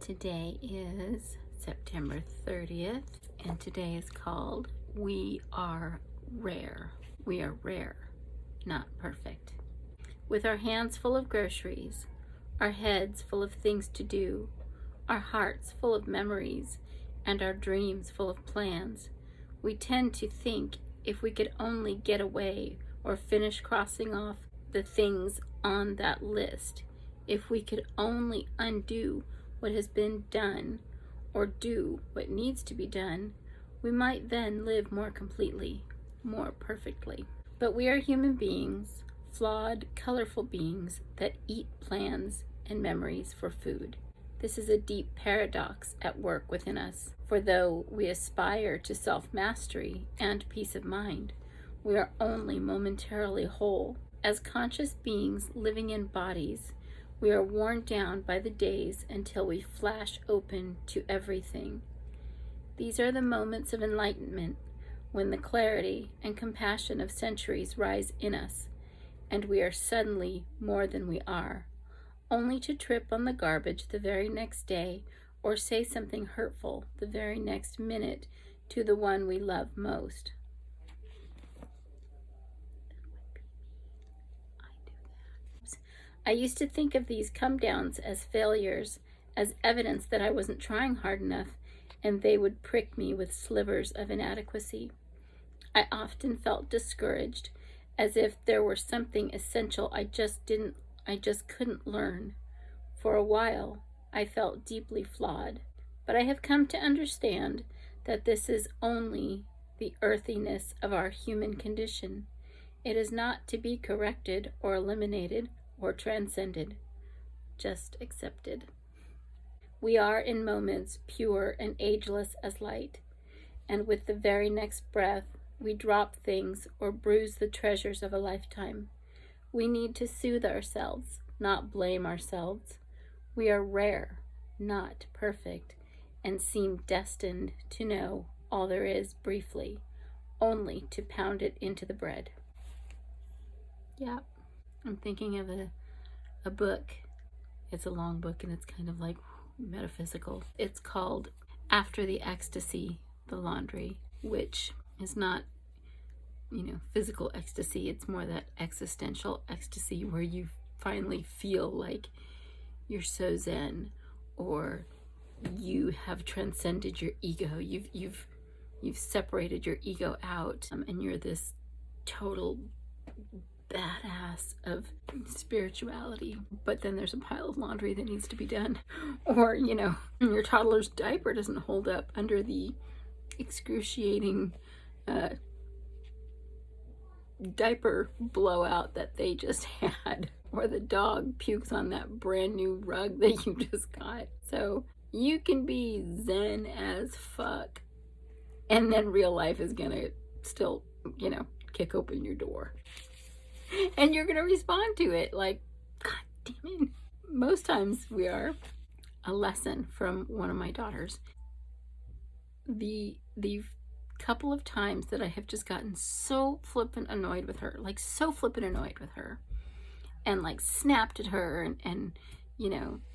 Today is September 30th, and today is called We Are Rare. We are rare, not perfect. With our hands full of groceries, our heads full of things to do, our hearts full of memories, and our dreams full of plans, we tend to think if we could only get away or finish crossing off the things on that list, if we could only undo what has been done or do what needs to be done, we might then live more completely, more perfectly. But we are human beings, flawed, colorful beings that eat plans and memories for food. This is a deep paradox at work within us, for though we aspire to self-mastery and peace of mind, we are only momentarily whole. As conscious beings living in bodies, we are worn down by the days until we flash open to everything. These are the moments of enlightenment when the clarity and compassion of centuries rise in us, and we are suddenly more than we are, only to trip on the garbage the very next day or say something hurtful the very next minute to the one we love most. I used to think of these come-downs as failures, as evidence that I wasn't trying hard enough, and they would prick me with slivers of inadequacy. I often felt discouraged, as if there were something essential I just couldn't learn. For a while, I felt deeply flawed, but I have come to understand that this is only the earthiness of our human condition. It is not to be corrected or eliminated or transcended, just accepted. We are in moments pure and ageless as light, and with the very next breath, we drop things or bruise the treasures of a lifetime. We need to soothe ourselves, not blame ourselves. We are rare, not perfect, and seem destined to know all there is briefly, only to pound it into the bread. Yeah, I'm thinking of a book. It's a long book and it's kind of like metaphysical. It's called After the Ecstasy, the Laundry, which is not, physical ecstasy. It's more that existential ecstasy where you finally feel like you're so zen, or you have transcended your ego. You've separated your ego out, and you're this total badass of spirituality. But then there's a pile of laundry that needs to be done, or your toddler's diaper doesn't hold up under the excruciating diaper blowout that they just had, or the dog pukes on that brand new rug that you just got. So you can be zen as fuck, and then real life is gonna still kick open your door, and you're gonna respond to it like, God damn it. Most times we are. A lesson from one of my daughters. The couple of times that I have just gotten so flippin' annoyed with her, and like snapped at her and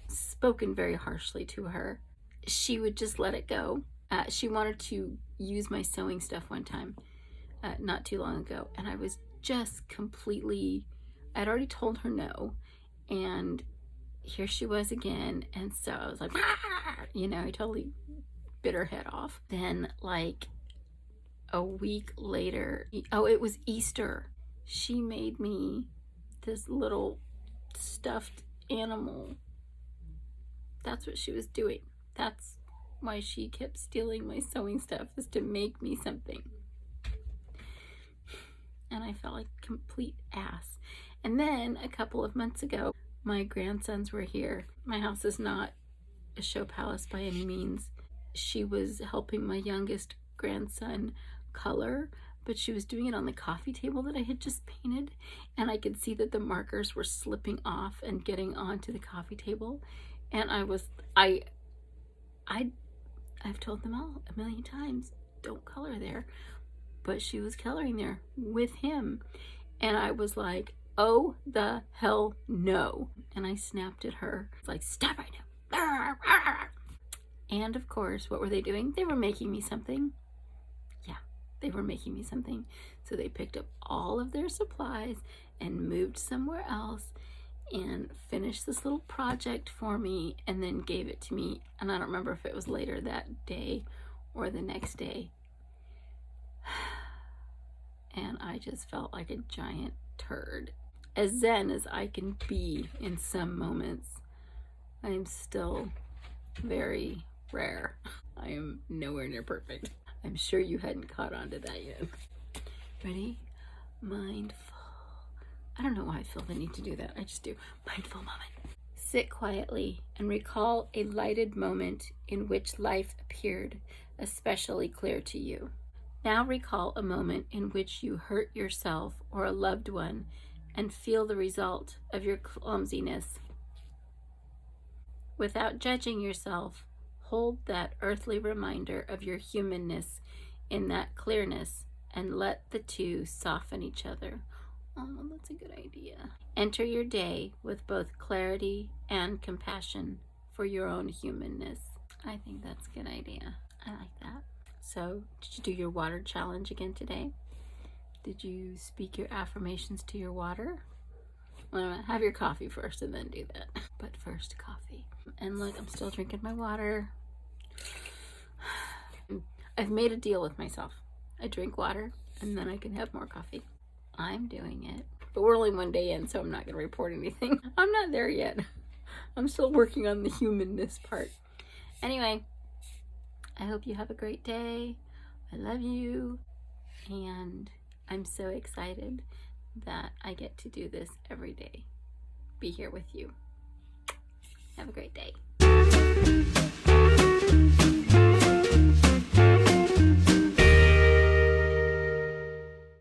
spoken very harshly to her, she would just let it go. She wanted to use my sewing stuff one time, not too long ago, and I was just I'd already told her no, and here she was again, and so I was like, I totally bit her head off. Then like a week later, it was Easter, she made me this little stuffed animal. That's what she was doing. That's why she kept stealing my sewing stuff, is to make me something. And I felt like a complete ass. And then a couple of months ago, my grandsons were here. My house is not a show palace by any means. She was helping my youngest grandson color, but she was doing it on the coffee table that I had just painted, and I could see that the markers were slipping off and getting onto the coffee table. And I've told them all a million times, don't color there, but she was coloring there with him, and I was like, oh the hell no. And I snapped at her. It's like, stop right now. And of course, what were they doing? They were making me something. Yeah, they were making me something. So they picked up all of their supplies and moved somewhere else and finished this little project for me and then gave it to me. And I don't remember if it was later that day or the next day. And I just felt like a giant turd. As zen as I can be in some moments, I am still very rare. I am nowhere near perfect. I'm sure you hadn't caught on to that yet. Ready? Mindful. I don't know why I feel the need to do that. I just do. Mindful moment. Sit quietly and recall a lighted moment in which life appeared especially clear to you. Now recall a moment in which you hurt yourself or a loved one and feel the result of your clumsiness. Without judging yourself, hold that earthly reminder of your humanness in that clearness and let the two soften each other. Oh, that's a good idea. Enter your day with both clarity and compassion for your own humanness. I think that's a good idea. I like that. So, did you do your water challenge again today? Did you speak your affirmations to your water? Well, have your coffee first and then do that. But first, coffee. And look, I'm still drinking my water. I've made a deal with myself. I drink water and then I can have more coffee. I'm doing it. But we're only one day in, so I'm not going to report anything. I'm not there yet. I'm still working on the humanness part. Anyway, I hope you have a great day. I love you. And I'm so excited that I get to do this every day. Be here with you. Have a great day.